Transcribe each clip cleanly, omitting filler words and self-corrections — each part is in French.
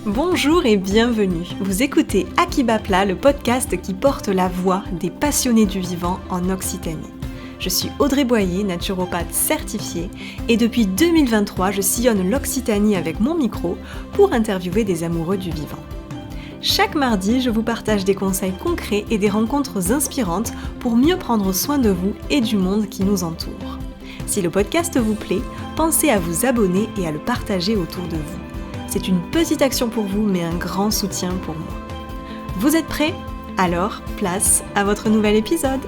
Bonjour et bienvenue. Vous écoutez Akiba Plat, le podcast qui porte la voix des passionnés du vivant en Occitanie. Je suis Audrey Boyer, naturopathe certifiée, et depuis 2023, je sillonne l'Occitanie avec mon micro pour interviewer des amoureux du vivant. Chaque mardi, je vous partage des conseils concrets et des rencontres inspirantes pour mieux prendre soin de vous et du monde qui nous entoure. Si le podcast vous plaît, pensez à vous abonner et à le partager autour de vous. C'est une petite action pour vous, mais un grand soutien pour moi. Vous êtes prêts ? Alors, place à votre nouvel épisode.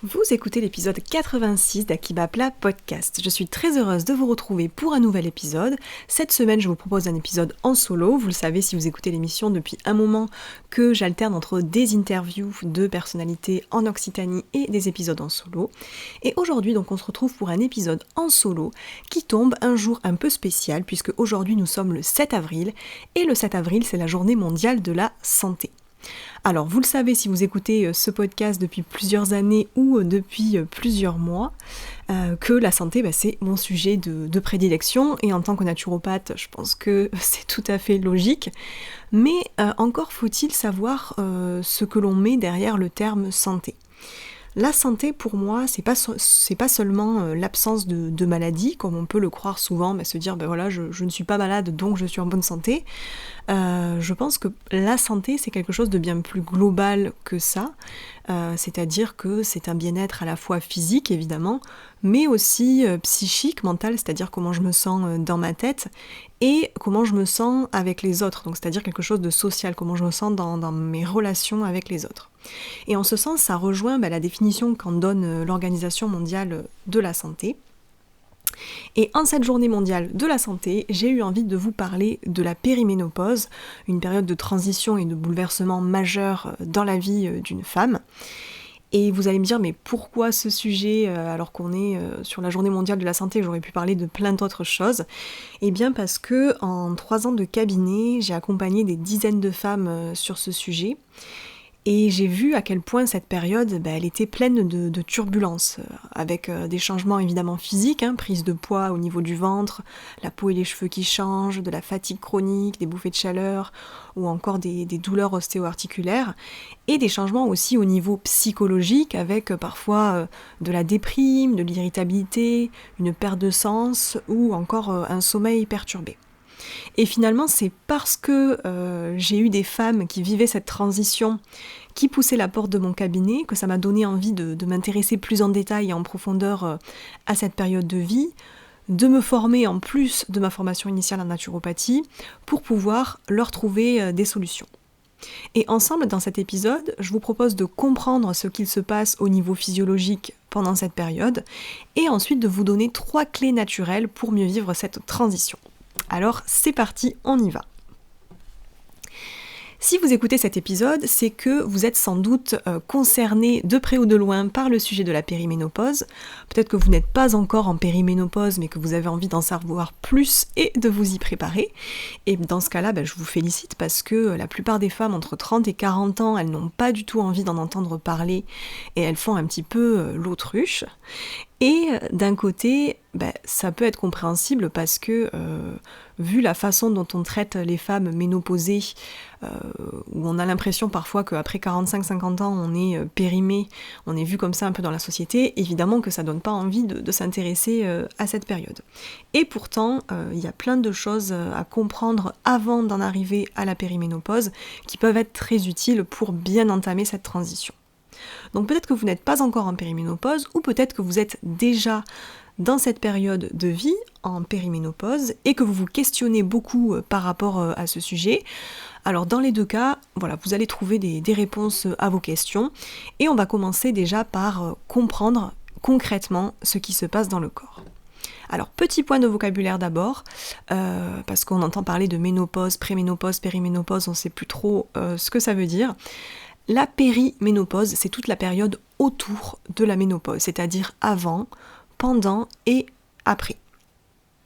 Vous écoutez l'épisode 86 d'Akiba Plat Podcast. Je suis très heureuse de vous retrouver pour un nouvel épisode. Cette semaine, je vous propose un épisode en solo. Vous le savez si vous écoutez l'émission depuis un moment que j'alterne entre des interviews de personnalités en Occitanie et des épisodes en solo. Et aujourd'hui, donc, on se retrouve pour un épisode en solo qui tombe un jour un peu spécial puisque aujourd'hui nous sommes le 7 avril et le 7 avril, c'est la journée mondiale de la santé. Alors, vous le savez si vous écoutez ce podcast depuis plusieurs années ou depuis plusieurs mois, que la santé, c'est mon sujet de prédilection, et en tant que naturopathe, je pense que c'est tout à fait logique, mais encore faut-il savoir ce que l'on met derrière le terme santé. La santé, pour moi, c'est pas seulement l'absence de maladie, comme on peut le croire souvent, se dire voilà, je ne suis pas malade, donc je suis en bonne santé. Je pense que la santé, c'est quelque chose de bien plus global que ça, c'est-à-dire que c'est un bien-être à la fois physique, évidemment, mais aussi psychique, mental, c'est-à-dire comment je me sens dans ma tête, et comment je me sens avec les autres, donc c'est-à-dire quelque chose de social, comment je me sens dans mes relations avec les autres. Et en ce sens, ça rejoint la définition qu'en donne l'Organisation mondiale de la santé. Et en cette journée mondiale de la santé, j'ai eu envie de vous parler de la périménopause, une période de transition et de bouleversement majeur dans la vie d'une femme. Et vous allez me dire, mais pourquoi ce sujet alors qu'on est sur la journée mondiale de la santé, j'aurais pu parler de plein d'autres choses. Eh bien parce que en 3 ans de cabinet, j'ai accompagné des dizaines de femmes sur ce sujet. Et j'ai vu à quel point cette période, elle était pleine de turbulences, avec des changements évidemment physiques, prise de poids au niveau du ventre, la peau et les cheveux qui changent, de la fatigue chronique, des bouffées de chaleur, ou encore des douleurs ostéo-articulaires, et des changements aussi au niveau psychologique, avec parfois de la déprime, de l'irritabilité, une perte de sens, ou encore un sommeil perturbé. Et finalement, c'est parce que j'ai eu des femmes qui vivaient cette transition, qui poussaient la porte de mon cabinet, que ça m'a donné envie de m'intéresser plus en détail et en profondeur à cette période de vie, de me former en plus de ma formation initiale en naturopathie, pour pouvoir leur trouver des solutions. Et ensemble, dans cet épisode, je vous propose de comprendre ce qu'il se passe au niveau physiologique pendant cette période, et ensuite de vous donner 3 clés naturelles pour mieux vivre cette transition. Alors c'est parti, on y va. Si vous écoutez cet épisode, c'est que vous êtes sans doute concerné de près ou de loin par le sujet de la périménopause. Peut-être que vous n'êtes pas encore en périménopause, mais que vous avez envie d'en savoir plus et de vous y préparer. Et dans ce cas-là, je vous félicite parce que la plupart des femmes entre 30 et 40 ans, elles n'ont pas du tout envie d'en entendre parler et elles font un petit peu l'autruche. Et d'un côté, ça peut être compréhensible parce que, vu la façon dont on traite les femmes ménopausées, où on a l'impression parfois qu'après 45-50 ans, on est périmé, on est vu comme ça un peu dans la société, évidemment que ça donne pas envie de s'intéresser à cette période. Et pourtant, il y a plein de choses à comprendre avant d'en arriver à la périménopause qui peuvent être très utiles pour bien entamer cette transition. Donc peut-être que vous n'êtes pas encore en périménopause, ou peut-être que vous êtes déjà dans cette période de vie, en périménopause, et que vous vous questionnez beaucoup par rapport à ce sujet. Alors dans les 2 cas, vous allez trouver des réponses à vos questions, et on va commencer déjà par comprendre concrètement ce qui se passe dans le corps. Alors, petit point de vocabulaire d'abord, parce qu'on entend parler de ménopause, préménopause, périménopause, on ne sait plus trop ce que ça veut dire. La périménopause, c'est toute la période autour de la ménopause, c'est-à-dire avant, pendant et après.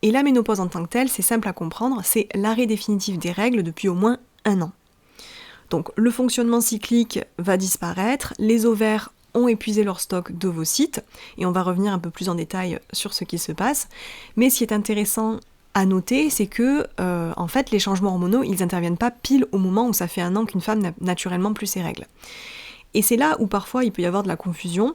Et la ménopause en tant que telle, c'est simple à comprendre, c'est l'arrêt définitif des règles depuis au moins 1 an. Donc le fonctionnement cyclique va disparaître, les ovaires ont épuisé leur stock d'ovocytes, et on va revenir un peu plus en détail sur ce qui se passe. Mais ce qui est intéressant à noter, c'est que en fait les changements hormonaux, ils n'interviennent pas pile au moment où ça fait 1 an qu'une femme n'a naturellement plus ses règles. Et c'est là où parfois il peut y avoir de la confusion,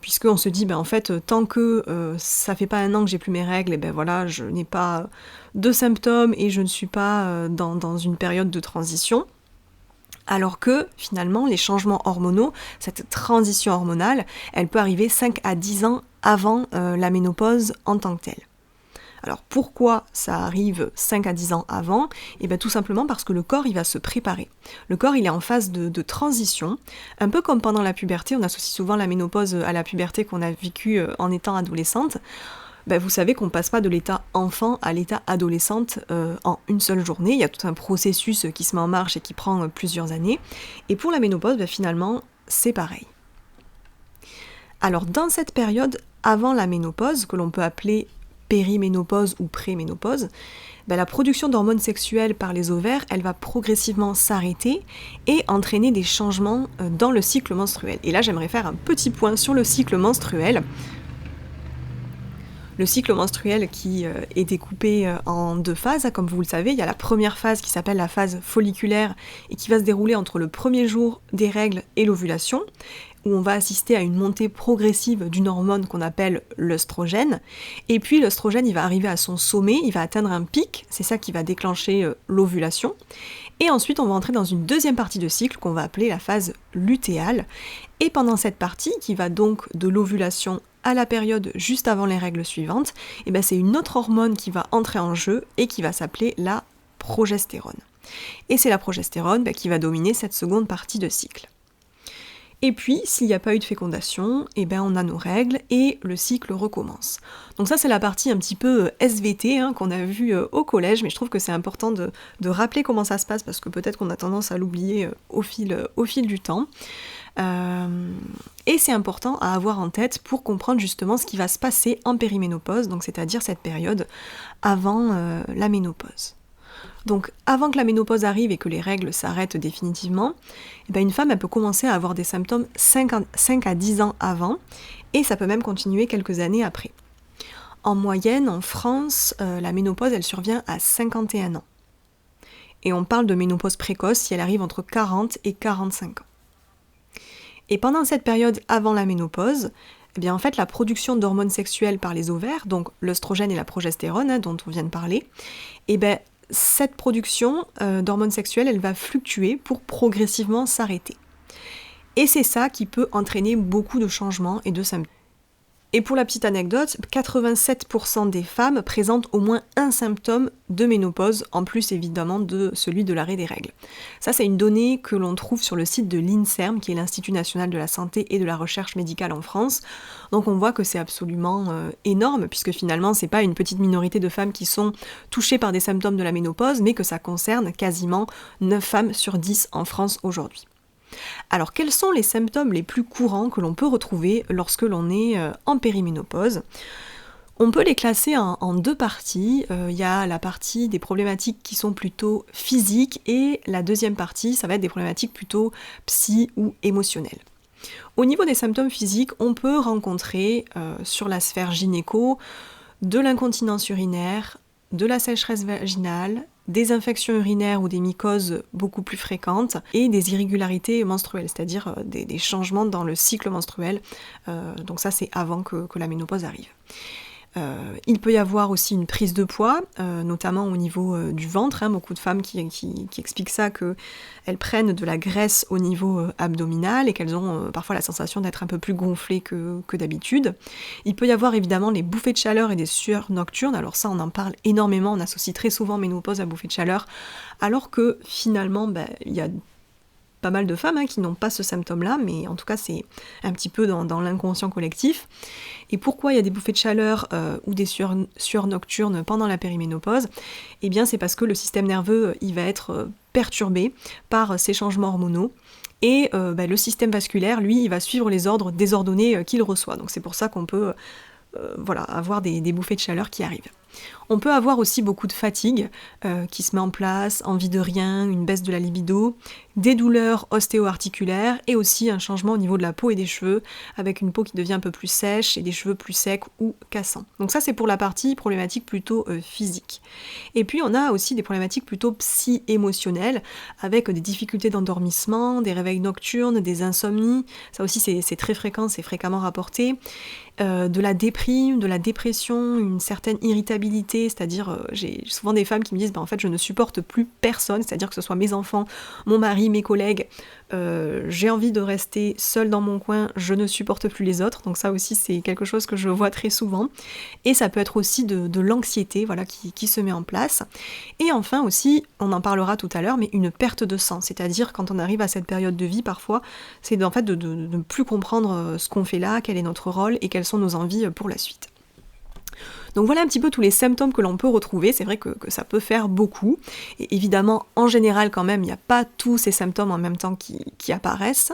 puisqu'on se dit, en fait, tant que ça fait pas 1 an que j'ai plus mes règles, et voilà, je n'ai pas de symptômes et je ne suis pas dans une période de transition. Alors que finalement, les changements hormonaux, cette transition hormonale, elle peut arriver 5 à 10 ans avant la ménopause en tant que telle. Alors pourquoi ça arrive 5 à 10 ans avant ? Tout simplement parce que le corps il va se préparer. Le corps il est en phase de transition, un peu comme pendant la puberté, on associe souvent la ménopause à la puberté qu'on a vécue en étant adolescente. Vous savez qu'on ne passe pas de l'état enfant à l'état adolescente en une seule journée, il y a tout un processus qui se met en marche et qui prend plusieurs années. Et pour la ménopause, finalement, c'est pareil. Alors dans cette période avant la ménopause, que l'on peut appeler périménopause ou préménopause, la production d'hormones sexuelles par les ovaires, elle va progressivement s'arrêter et entraîner des changements dans le cycle menstruel. Et là, j'aimerais faire un petit point sur le cycle menstruel. Le cycle menstruel qui est découpé en 2 phases, comme vous le savez, il y a la première phase qui s'appelle la phase folliculaire et qui va se dérouler entre le premier jour des règles et l'ovulation, où on va assister à une montée progressive d'une hormone qu'on appelle l'œstrogène, et puis l'œstrogène il va arriver à son sommet, il va atteindre un pic, c'est ça qui va déclencher l'ovulation, et ensuite on va entrer dans une deuxième partie de cycle qu'on va appeler la phase lutéale, et pendant cette partie, qui va donc de l'ovulation à la période juste avant les règles suivantes, c'est une autre hormone qui va entrer en jeu et qui va s'appeler la progestérone. Et c'est la progestérone qui va dominer cette seconde partie de cycle. Et puis, s'il n'y a pas eu de fécondation, on a nos règles et le cycle recommence. Donc ça, c'est la partie un petit peu SVT qu'on a vue au collège, mais je trouve que c'est important de rappeler comment ça se passe, parce que peut-être qu'on a tendance à l'oublier au fil du temps. Et c'est important à avoir en tête pour comprendre justement ce qui va se passer en périménopause, donc c'est-à-dire cette période avant la ménopause. Donc avant que la ménopause arrive et que les règles s'arrêtent définitivement, une femme elle peut commencer à avoir des symptômes 5 à 10 ans avant, et ça peut même continuer quelques années après. En moyenne, en France, la ménopause elle survient à 51 ans. Et on parle de ménopause précoce si elle arrive entre 40 et 45 ans. Et pendant cette période avant la ménopause, en fait la production d'hormones sexuelles par les ovaires, donc l'œstrogène et la progestérone dont on vient de parler, cette production d'hormones sexuelles, elle va fluctuer pour progressivement s'arrêter. Et c'est ça qui peut entraîner beaucoup de changements et de symptômes. Et pour la petite anecdote, 87% des femmes présentent au moins un symptôme de ménopause, en plus évidemment de celui de l'arrêt des règles. Ça, c'est une donnée que l'on trouve sur le site de l'INSERM, qui est l'Institut national de la santé et de la recherche médicale en France. Donc on voit que c'est absolument énorme, puisque finalement, c'est pas une petite minorité de femmes qui sont touchées par des symptômes de la ménopause, mais que ça concerne quasiment 9 femmes sur 10 en France aujourd'hui. Alors, quels sont les symptômes les plus courants que l'on peut retrouver lorsque l'on est en périménopause ? On peut les classer en 2 parties. Il y a la partie des problématiques qui sont plutôt physiques et la deuxième partie, ça va être des problématiques plutôt psy ou émotionnelles. Au niveau des symptômes physiques, on peut rencontrer sur la sphère gynéco de l'incontinence urinaire, de la sécheresse vaginale, des infections urinaires ou des mycoses beaucoup plus fréquentes et des irrégularités menstruelles, c'est-à-dire des changements dans le cycle menstruel. Donc ça, c'est avant que la ménopause arrive. Il peut y avoir aussi une prise de poids, notamment au niveau du ventre. Beaucoup de femmes qui expliquent ça, qu'elles prennent de la graisse au niveau abdominal et qu'elles ont parfois la sensation d'être un peu plus gonflées que d'habitude. Il peut y avoir évidemment les bouffées de chaleur et des sueurs nocturnes. Alors ça, on en parle énormément, on associe très souvent ménopause à bouffées de chaleur, alors que finalement, il y a pas mal de femmes qui n'ont pas ce symptôme-là, mais en tout cas c'est un petit peu dans l'inconscient collectif. Et pourquoi il y a des bouffées de chaleur ou des sueurs nocturnes pendant la périménopause ? C'est parce que le système nerveux il va être perturbé par ces changements hormonaux, et le système vasculaire, lui, il va suivre les ordres désordonnés qu'il reçoit. Donc c'est pour ça qu'on peut avoir des bouffées de chaleur qui arrivent. On peut avoir aussi beaucoup de fatigue qui se met en place, envie de rien, une baisse de la libido, des douleurs ostéo-articulaires et aussi un changement au niveau de la peau et des cheveux, avec une peau qui devient un peu plus sèche et des cheveux plus secs ou cassants. Donc ça c'est pour la partie problématique plutôt physique. Et puis on a aussi des problématiques plutôt psy-émotionnelles, avec des difficultés d'endormissement, des réveils nocturnes, des insomnies, ça aussi c'est très fréquent, c'est fréquemment rapporté, de la déprime, de la dépression, une certaine irritabilité, c'est-à-dire j'ai souvent des femmes qui me disent en fait je ne supporte plus personne, c'est-à-dire que ce soit mes enfants, mon mari, mes collègues, j'ai envie de rester seule dans mon coin, je ne supporte plus les autres, donc ça aussi c'est quelque chose que je vois très souvent, et ça peut être aussi de l'anxiété voilà, qui se met en place, et enfin aussi, on en parlera tout à l'heure, mais une perte de sens, c'est-à-dire quand on arrive à cette période de vie parfois, c'est en fait de ne plus comprendre ce qu'on fait là, quel est notre rôle, et quelles sont nos envies pour la suite. Donc voilà un petit peu tous les symptômes que l'on peut retrouver, c'est vrai que ça peut faire beaucoup, et évidemment en général quand même il n'y a pas tous ces symptômes en même temps qui apparaissent,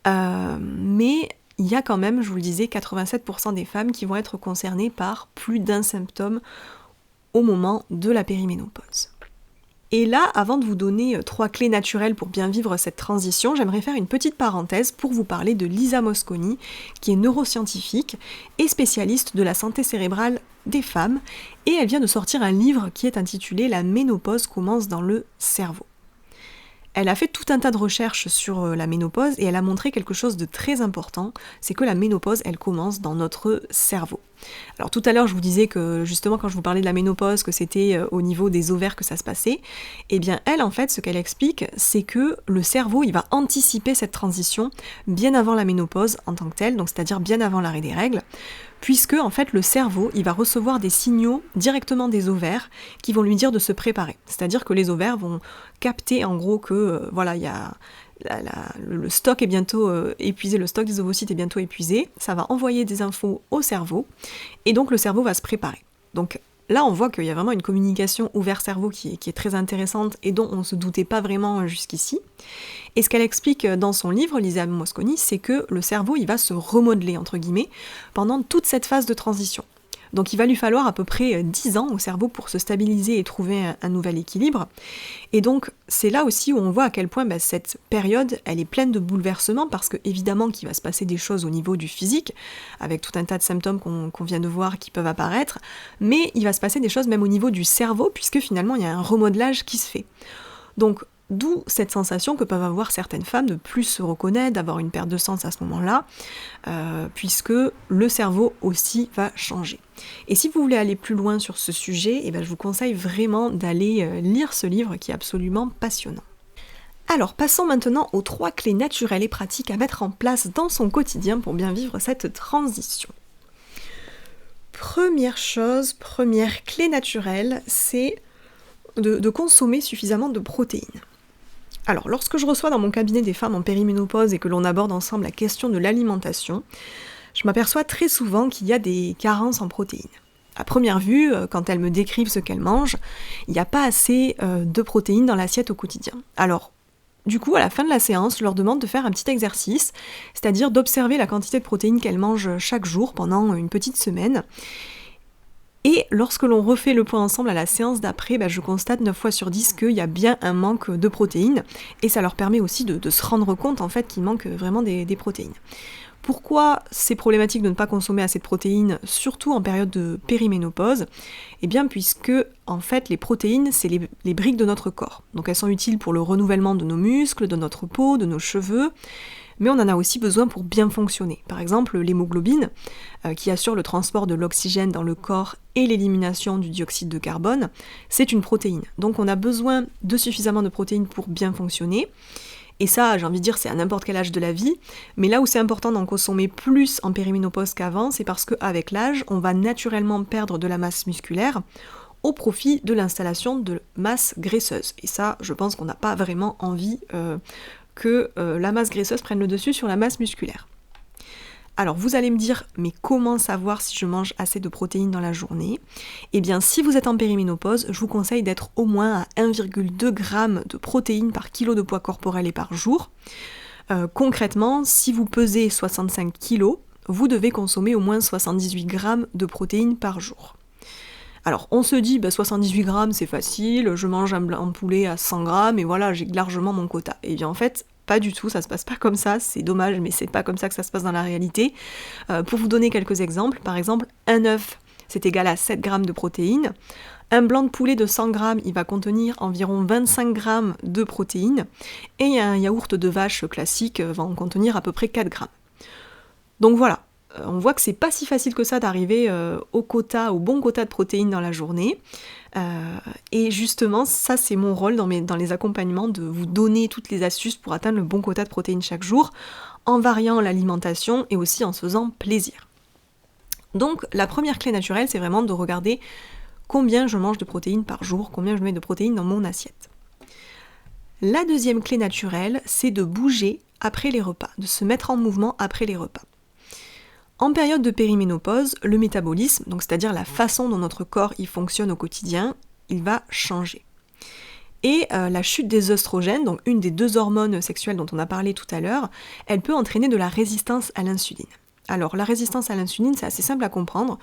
mais il y a quand même, je vous le disais, 87% des femmes qui vont être concernées par plus d'un symptôme au moment de la périménopause. Et là, avant de vous donner 3 clés naturelles pour bien vivre cette transition, j'aimerais faire une petite parenthèse pour vous parler de Lisa Mosconi, qui est neuroscientifique et spécialiste de la santé cérébrale des femmes, et elle vient de sortir un livre qui est intitulé « La ménopause commence dans le cerveau ». Elle a fait tout un tas de recherches sur la ménopause et elle a montré quelque chose de très important, c'est que la ménopause, elle commence dans notre cerveau. Alors tout à l'heure, je vous disais que justement quand je vous parlais de la ménopause, que c'était au niveau des ovaires que ça se passait, et bien elle, en fait, ce qu'elle explique, c'est que le cerveau, il va anticiper cette transition bien avant la ménopause en tant que telle, donc c'est-à-dire bien avant l'arrêt des règles, puisque en fait le cerveau, il va recevoir des signaux directement des ovaires qui vont lui dire de se préparer. C'est-à-dire que les ovaires vont capter en gros que voilà, il y a le stock est bientôt épuisé, le stock des ovocytes est bientôt épuisé, ça va envoyer des infos au cerveau, et donc le cerveau va se préparer. Donc là, on voit qu'il y a vraiment une communication ovaire-cerveau qui est très intéressante et dont on ne se doutait pas vraiment jusqu'ici. Et ce qu'elle explique dans son livre, Lisa Mosconi, c'est que le cerveau, il va se remodeler, entre guillemets, pendant toute cette phase de transition. Donc il va lui falloir à peu près 10 ans au cerveau pour se stabiliser et trouver un nouvel équilibre. Et donc c'est là aussi où on voit à quel point cette période, elle est pleine de bouleversements, parce que évidemment qu'il va se passer des choses au niveau du physique, avec tout un tas de symptômes qu'on vient de voir qui peuvent apparaître, mais il va se passer des choses même au niveau du cerveau, puisque finalement il y a un remodelage qui se fait. Donc d'où cette sensation que peuvent avoir certaines femmes de plus se reconnaître, d'avoir une perte de sens à ce moment-là, puisque le cerveau aussi va changer. Et si vous voulez aller plus loin sur ce sujet, je vous conseille vraiment d'aller lire ce livre qui est absolument passionnant. Alors passons maintenant aux 3 clés naturelles et pratiques à mettre en place dans son quotidien pour bien vivre cette transition. Première clé naturelle, c'est de consommer suffisamment de protéines. Alors, lorsque je reçois dans mon cabinet des femmes en périménopause et que l'on aborde ensemble la question de l'alimentation, je m'aperçois très souvent qu'il y a des carences en protéines. À première vue, quand elles me décrivent ce qu'elles mangent, il n'y a pas assez de protéines dans l'assiette au quotidien. Alors, du coup, à la fin de la séance, je leur demande de faire un petit exercice, c'est-à-dire d'observer la quantité de protéines qu'elles mangent chaque jour pendant une petite semaine. Et lorsque l'on refait le point ensemble à la séance d'après, je constate 9 fois sur 10 qu'il y a bien un manque de protéines, et ça leur permet aussi de se rendre compte en fait qu'il manque vraiment des protéines. Pourquoi c'est problématique de ne pas consommer assez de protéines, surtout en période de périménopause ? Eh bien puisque en fait les protéines c'est les briques de notre corps. Donc elles sont utiles pour le renouvellement de nos muscles, de notre peau, de nos cheveux, mais on en a aussi besoin pour bien fonctionner. Par exemple, l'hémoglobine, qui assure le transport de l'oxygène dans le corps et l'élimination du dioxyde de carbone, c'est une protéine. Donc on a besoin de suffisamment de protéines pour bien fonctionner. Et ça, j'ai envie de dire, c'est à n'importe quel âge de la vie. Mais là où c'est important d'en consommer plus en périménopause qu'avant, c'est parce qu'avec l'âge, on va naturellement perdre de la masse musculaire au profit de l'installation de masse graisseuse. Et ça, je pense qu'on n'a pas vraiment envie que la masse graisseuse prenne le dessus sur la masse musculaire. Alors vous allez me dire, mais comment savoir si je mange assez de protéines dans la journée ? Eh bien si vous êtes en périménopause, je vous conseille d'être au moins à 1,2 g de protéines par kilo de poids corporel et par jour. Concrètement, si vous pesez 65 kg, vous devez consommer au moins 78 g de protéines par jour. Alors on se dit 78 grammes c'est facile, je mange un poulet à 100 grammes et voilà, j'ai largement mon quota. Et bien en fait, pas du tout, ça se passe pas comme ça, c'est dommage, mais c'est pas comme ça que ça se passe dans la réalité. Pour vous donner quelques exemples, par exemple, un œuf, c'est égal à 7 grammes de protéines. Un blanc de poulet de 100 grammes, il va contenir environ 25 grammes de protéines. Et un yaourt de vache classique va en contenir à peu près 4 grammes. Donc voilà, on voit que c'est pas si facile que ça d'arriver au bon quota de protéines dans la journée. Et justement, ça c'est mon rôle dans les accompagnements, de vous donner toutes les astuces pour atteindre le bon quota de protéines chaque jour, en variant l'alimentation et aussi en se faisant plaisir. Donc la première clé naturelle, c'est vraiment de regarder combien je mange de protéines par jour, combien je mets de protéines dans mon assiette. La deuxième clé naturelle, c'est de bouger après les repas, de se mettre en mouvement après les repas. En période de périménopause, le métabolisme, donc c'est-à-dire la façon dont notre corps y fonctionne au quotidien, il va changer. Et la chute des œstrogènes, donc une des 2 hormones sexuelles dont on a parlé tout à l'heure, elle peut entraîner de la résistance à l'insuline. Alors la résistance à l'insuline, c'est assez simple à comprendre.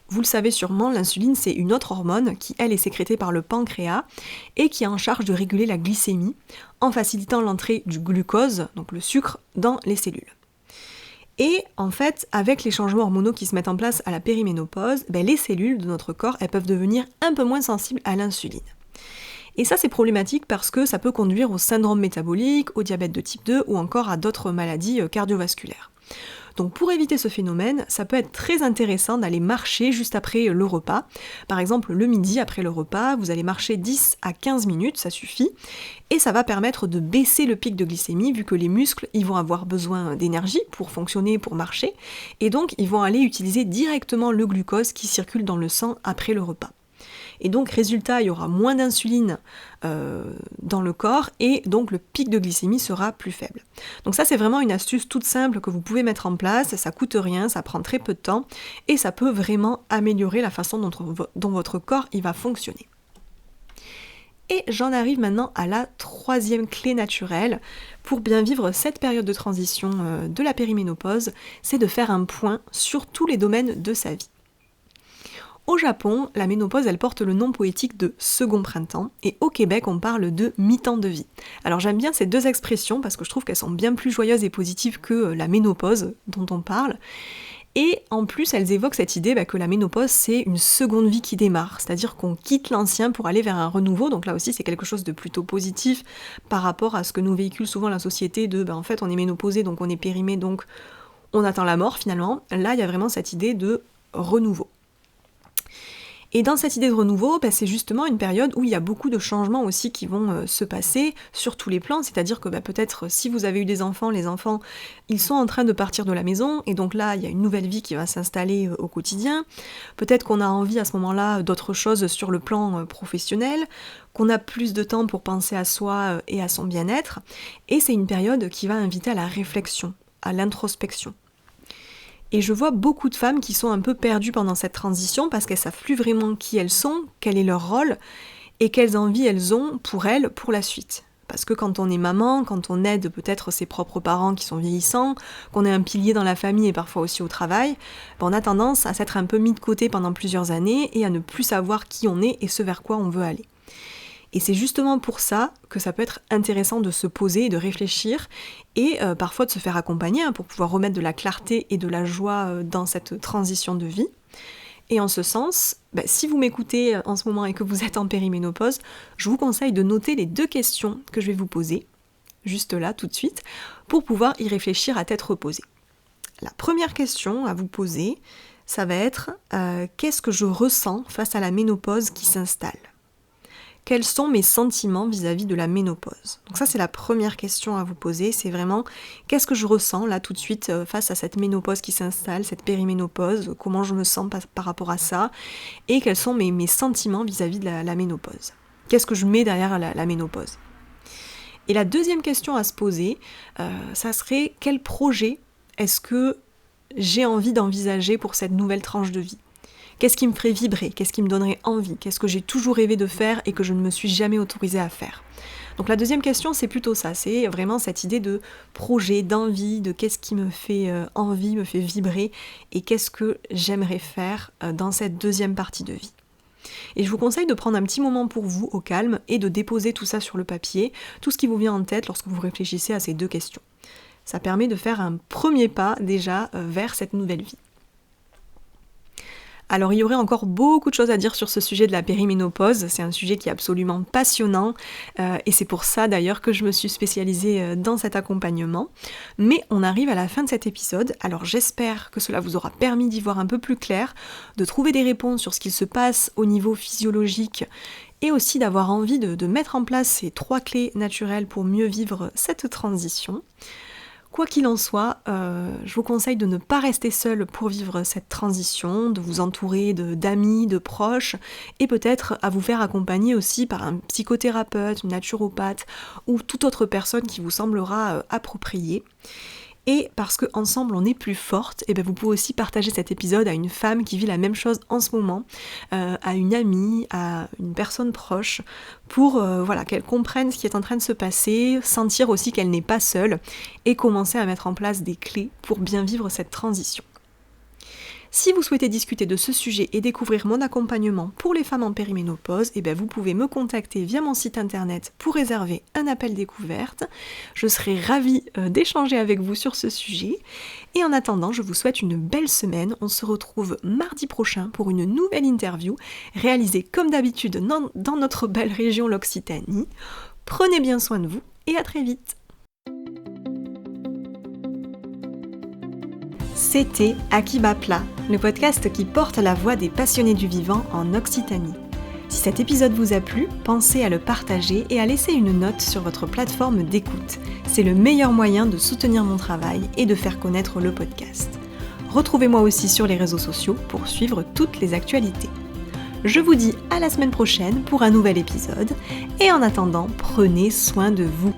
Vous le savez sûrement, l'insuline c'est une autre hormone qui elle est sécrétée par le pancréas et qui est en charge de réguler la glycémie en facilitant l'entrée du glucose, donc le sucre, dans les cellules. Et en fait, avec les changements hormonaux qui se mettent en place à la périménopause, les cellules de notre corps, elles peuvent devenir un peu moins sensibles à l'insuline. Et ça c'est problématique parce que ça peut conduire au syndrome métabolique, au diabète de type 2 ou encore à d'autres maladies cardiovasculaires. Donc pour éviter ce phénomène, ça peut être très intéressant d'aller marcher juste après le repas. Par exemple, le midi après le repas, vous allez marcher 10 à 15 minutes, ça suffit, et ça va permettre de baisser le pic de glycémie vu que les muscles, ils vont avoir besoin d'énergie pour fonctionner, pour marcher, et donc ils vont aller utiliser directement le glucose qui circule dans le sang après le repas. Et donc résultat, il y aura moins d'insuline dans le corps et donc le pic de glycémie sera plus faible. Donc ça c'est vraiment une astuce toute simple que vous pouvez mettre en place, ça coûte rien, ça prend très peu de temps et ça peut vraiment améliorer la façon dont votre corps il va fonctionner. Et j'en arrive maintenant à la troisième clé naturelle pour bien vivre cette période de transition de la périménopause, c'est de faire un point sur tous les domaines de sa vie. Au Japon, la ménopause, elle porte le nom poétique de second printemps, et au Québec, on parle de mi-temps de vie. Alors j'aime bien ces 2 expressions parce que je trouve qu'elles sont bien plus joyeuses et positives que la ménopause dont on parle. Et en plus, elles évoquent cette idée que la ménopause, c'est une seconde vie qui démarre, c'est-à-dire qu'on quitte l'ancien pour aller vers un renouveau, donc là aussi c'est quelque chose de plutôt positif par rapport à ce que nous véhicule souvent la société de en fait on est ménopausé, donc on est périmé, donc on attend la mort finalement. Là, il y a vraiment cette idée de renouveau. Et dans cette idée de renouveau, c'est justement une période où il y a beaucoup de changements aussi qui vont se passer sur tous les plans, c'est-à-dire que peut-être si vous avez eu des enfants, les enfants, ils sont en train de partir de la maison, et donc là, il y a une nouvelle vie qui va s'installer au quotidien. Peut-être qu'on a envie à ce moment-là d'autres choses sur le plan professionnel, qu'on a plus de temps pour penser à soi et à son bien-être, et c'est une période qui va inviter à la réflexion, à l'introspection. Et je vois beaucoup de femmes qui sont un peu perdues pendant cette transition parce qu'elles ne savent plus vraiment qui elles sont, quel est leur rôle et quelles envies elles ont pour elles pour la suite. Parce que quand on est maman, quand on aide peut-être ses propres parents qui sont vieillissants, qu'on est un pilier dans la famille et parfois aussi au travail, on a tendance à s'être un peu mis de côté pendant plusieurs années et à ne plus savoir qui on est et ce vers quoi on veut aller. Et c'est justement pour ça que ça peut être intéressant de se poser et de réfléchir et parfois de se faire accompagner pour pouvoir remettre de la clarté et de la joie dans cette transition de vie. Et en ce sens, si vous m'écoutez en ce moment et que vous êtes en périménopause, je vous conseille de noter les 2 questions que je vais vous poser, juste là, tout de suite, pour pouvoir y réfléchir à tête reposée. La première question à vous poser, ça va être qu'est-ce que je ressens face à la ménopause qui s'installe ? Quels sont mes sentiments vis-à-vis de la ménopause ? Donc ça c'est la première question à vous poser, c'est vraiment qu'est-ce que je ressens là tout de suite face à cette ménopause qui s'installe, cette périménopause, comment je me sens par rapport à ça, et quels sont mes sentiments vis-à-vis de la ménopause. Qu'est-ce que je mets derrière la ménopause ? Et la deuxième question à se poser, ça serait quel projet est-ce que j'ai envie d'envisager pour cette nouvelle tranche de vie ? Qu'est-ce qui me ferait vibrer ? Qu'est-ce qui me donnerait envie ? Qu'est-ce que j'ai toujours rêvé de faire et que je ne me suis jamais autorisée à faire ? Donc la deuxième question, c'est plutôt ça, c'est vraiment cette idée de projet, d'envie, de qu'est-ce qui me fait envie, me fait vibrer et qu'est-ce que j'aimerais faire dans cette deuxième partie de vie. Et je vous conseille de prendre un petit moment pour vous au calme et de déposer tout ça sur le papier, tout ce qui vous vient en tête lorsque vous réfléchissez à ces 2 questions. Ça permet de faire un premier pas déjà vers cette nouvelle vie. Alors il y aurait encore beaucoup de choses à dire sur ce sujet de la périménopause, c'est un sujet qui est absolument passionnant et c'est pour ça d'ailleurs que je me suis spécialisée dans cet accompagnement. Mais on arrive à la fin de cet épisode, alors j'espère que cela vous aura permis d'y voir un peu plus clair, de trouver des réponses sur ce qu'il se passe au niveau physiologique et aussi d'avoir envie de mettre en place ces 3 clés naturelles pour mieux vivre cette transition. Quoi qu'il en soit, je vous conseille de ne pas rester seul pour vivre cette transition, de vous entourer d'amis, de proches, et peut-être à vous faire accompagner aussi par un psychothérapeute, une naturopathe, ou toute autre personne qui vous semblera appropriée. Et parce qu'ensemble on est plus forte, et vous pouvez aussi partager cet épisode à une femme qui vit la même chose en ce moment, à une amie, à une personne proche, pour qu'elle comprenne ce qui est en train de se passer, sentir aussi qu'elle n'est pas seule, et commencer à mettre en place des clés pour bien vivre cette transition. Si vous souhaitez discuter de ce sujet et découvrir mon accompagnement pour les femmes en périménopause, vous pouvez me contacter via mon site internet pour réserver un appel découverte. Je serai ravie d'échanger avec vous sur ce sujet. Et en attendant, je vous souhaite une belle semaine. On se retrouve mardi prochain pour une nouvelle interview réalisée comme d'habitude dans notre belle région l'Occitanie. Prenez bien soin de vous et à très vite. C'était À qui bat plat, le podcast qui porte la voix des passionnés du vivant en Occitanie. Si cet épisode vous a plu, pensez à le partager et à laisser une note sur votre plateforme d'écoute. C'est le meilleur moyen de soutenir mon travail et de faire connaître le podcast. Retrouvez-moi aussi sur les réseaux sociaux pour suivre toutes les actualités. Je vous dis à la semaine prochaine pour un nouvel épisode et en attendant, prenez soin de vous.